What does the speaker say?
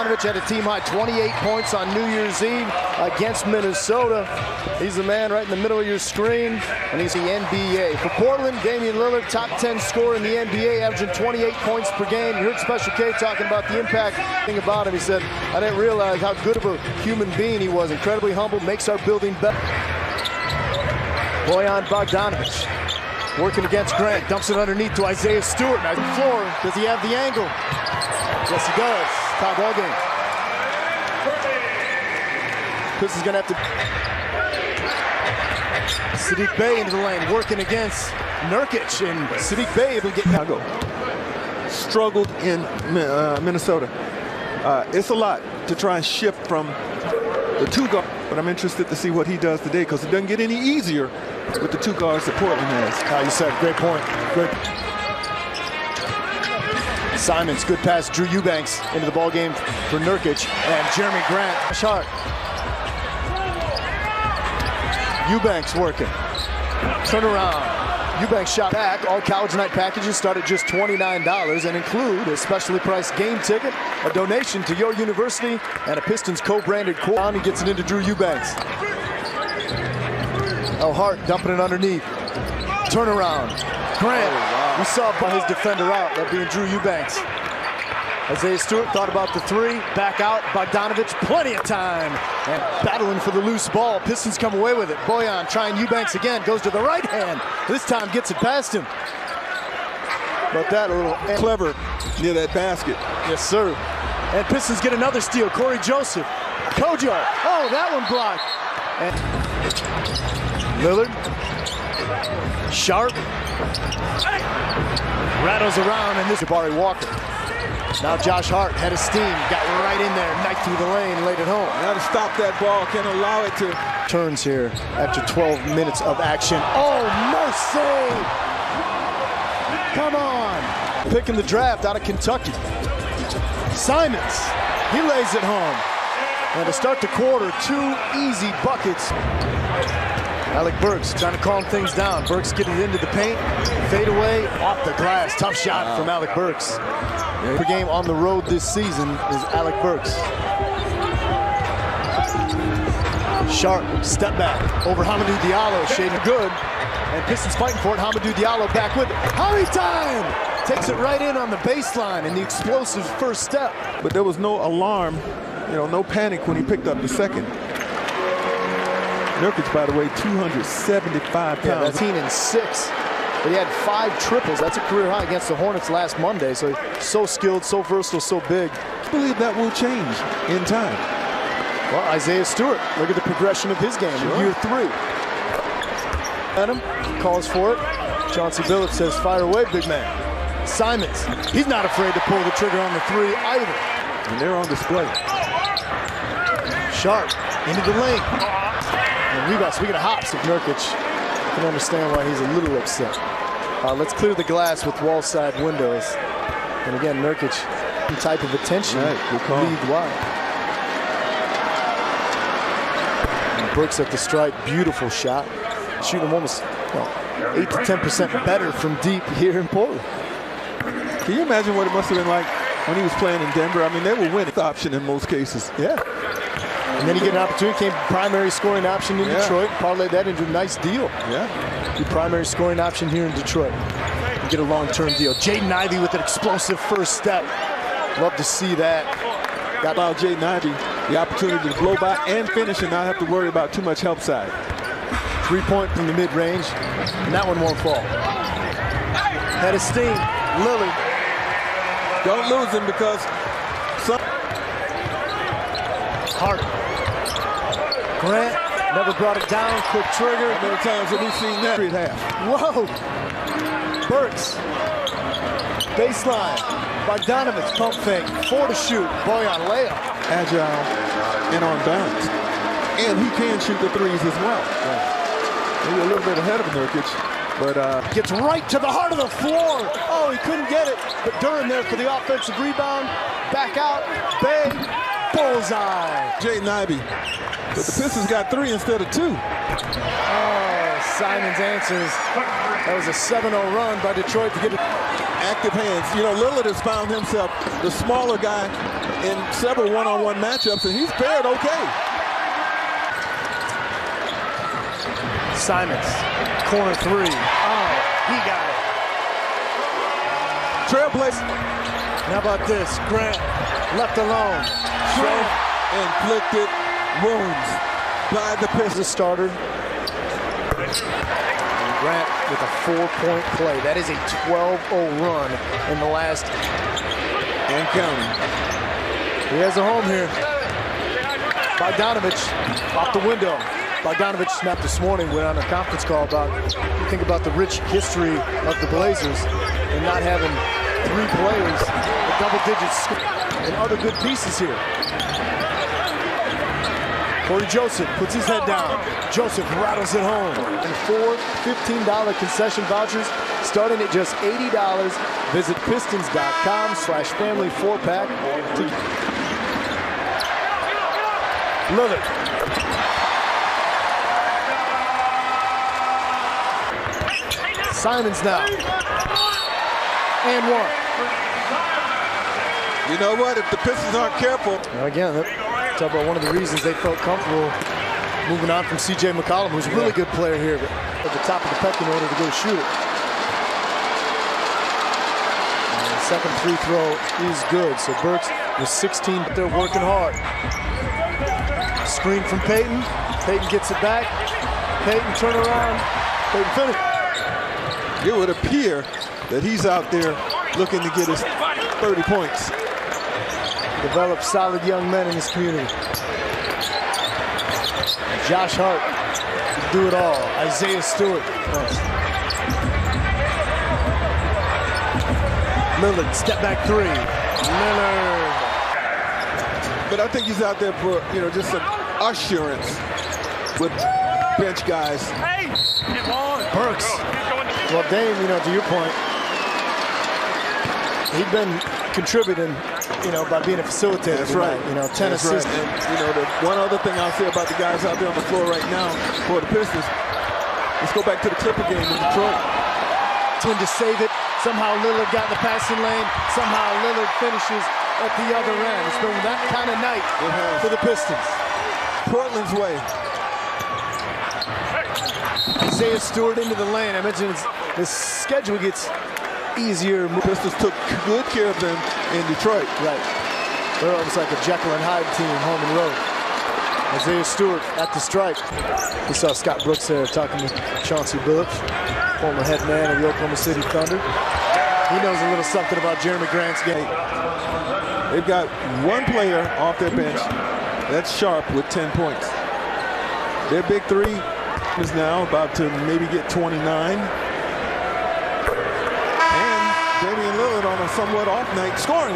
Bogdanovich had a team-high 28 points on New Year's Eve against Minnesota. He's the man right in the middle of your screen, and he's the NBA. For Portland, Damian Lillard, top 10 scorer in the NBA, averaging 28 points per game. You heard Special K talking about the impact thing about him. He said, I didn't realize how good of a human being he was. Incredibly humble, makes our building better. Bojan Bogdanovich working against Grant, dumps it underneath to Isaiah Stewart. Now the floor, does he have the angle? Yes, he does. Tie ball game. Pistons gonna have to. Saddiq Bey into the lane, working against Nurkic, and Saddiq Bey able to get. Chicago struggled in Minnesota. It's a lot to try and shift from the two guards, but I'm interested to see what he does today because it doesn't get any easier with the two guards that Portland has. You said, great point. Great. Simons, good pass, Drew Eubanks into the ball game for Nurkic, and Jeremy Grant. Sharp. Eubanks working. Turn around. Eubanks shot back. All college night packages start at just $29 and include a specially priced game ticket, a donation to your university, and a Pistons co-branded court. He gets it into Drew Eubanks. Oh, Hart dumping it underneath. Turnaround. Grant. Oh, wow. We saw by his defender out, that being Drew Eubanks. Isaiah Stewart thought about the three. Back out. Bogdanovich, plenty of time. And battling for the loose ball. Pistons come away with it. Bojan trying Eubanks again. Goes to the right hand. This time gets it past him. But that a little clever near that basket. Yes, sir. And Pistons get another steal. Corey Joseph. Kojo. Oh, that one blocked. And Lillard. Sharp. Rattles around, and this is Jabari Walker. Now Josh Hart had a steam, got right in there, knife through the lane, laid it home. Got to stop that ball, can't allow it to. Turns here after 12 minutes of action. Oh, mercy! Come on! Picking the draft out of Kentucky. Simons, he lays it home. And to start the quarter, 2 easy buckets. Alec Burks trying to calm things down. Burks getting into the paint. Fade away, off the glass. Tough shot from Alec Burks. Per game on the road this season is Alec Burks. Sharp, step back over Hamidou Diallo. Shading good. And Pistons fighting for it. Hamidou Diallo back with it. Hammy time! Takes it right in on the baseline in the explosive first step. But there was no alarm, no panic when he picked up the second. Nurkic, by the way, 275 pounds. Yeah, that's 18 and 6. But he had 5 triples. That's a career high against the Hornets last Monday. So skilled, so versatile, so big. I believe that will change in time. Well, Isaiah Stewart, look at the progression of his game in year 3. Adam calls for it. Chauncey Billups says, fire away, big man. Simons, he's not afraid to pull the trigger on the 3 either. And they're on display. Sharp into the lane. And rebound, speaking of hops, if Nurkic can understand why he's a little upset. Let's clear the glass with wall side windows. And again, Nurkic, some type of attention league wide. And Brooks at the stripe, beautiful shot. Shooting him almost 8 to 10% better from deep here in Portland. Can you imagine what it must have been like when he was playing in Denver? I mean, they were winning the option in most cases. Yeah. And then he get an opportunity, came primary scoring option in Detroit, parlayed that into a nice deal. Yeah. The primary scoring option here in Detroit. You get a long-term deal. Jaden Ivey with an explosive first step. Love to see that. Got about Jaden Ivey the opportunity to blow by and finish and not have to worry about too much help side. 3-point from the mid-range, and that one won't fall. Had a steam. Lillard. Don't lose him because Hart. Grant never brought it down. Quick trigger. How many times have we seen that at half? Whoa. Burks. Baseline. Bogdanovich pump fake. 4 to shoot. Bojan layup. Agile and on balance. And he can shoot the threes as well. Maybe a little bit ahead of Nurkic, but gets right to the heart of the floor. Oh, he couldn't get it. But Duran there for the offensive rebound. Back out. Bay. Bullseye. Jaden Ivey. But the Pistons got 3 instead of 2. Oh, Simons answers. That was a 7-0 run by Detroit to get it. active hands. You know, Lillard has found himself the smaller guy in several one-on-one matchups, and he's fared okay. Simons, corner three. Oh, he got it. Trailblazer. How about this? Grant, left alone. Self-inflicted wounds by the Pistons. Starter. And Grant with a 4-point play. That is a 12-0 run in the last. And counting. He has a home here. Bogdanovich off the window. Bogdanovich snapped this morning. We're on a conference call about, you think about the rich history of the Blazers and not having 3 players with double digits and other good pieces here. Corey Joseph puts his head down. Joseph rattles it home. And 4 $15 concession vouchers starting at just $80. Visit pistons.com/family 4-pack. Lillard. Simons now. And 1. You know what? If the Pistons aren't careful. Now again, talk about one of the reasons they felt comfortable moving on from C.J. McCollum, who's a really good player here, but at the top of the pecking order to go shoot it. And the second free throw is good. So Burks with 16, but they're working hard. Screen from Payton. Payton gets it back. Payton turn around. Payton finish. It would appear that he's out there looking to get his 30 points. Develop solid young men in this community. Josh Hart can do it all. Isaiah Stewart. Lillard, step back 3. Lillard. But I think he's out there for, you know, just some assurance with bench guys. Burks. Well, Dame, you know, to your point, he'd been contributing, you know, by being a facilitator. That's right. You know, 10 That's assists. right. And, you know, the one other thing I'll say about the guys out there on the floor right now for the Pistons, let's go back to the Clipper game in Detroit. Tend to save it. Somehow Lillard got in the passing lane. Somehow Lillard finishes at the other end. It's been that kind of night for the Pistons. Portland's way. Isaiah Stewart into the lane. I mentioned the schedule gets easier. Pistons took good care of them in Detroit. Right. They're almost like a Jekyll and Hyde team, home and road. Isaiah Stewart at the stripe. We saw Scott Brooks there talking to Chauncey Billups, former head man of the Oklahoma City Thunder. He knows a little something about Jeremy Grant's game. They've got one player off their bench. That's Sharp with 10 points. Their big 3 is now about to maybe get 29. And Damian Lillard on a somewhat off night scoring.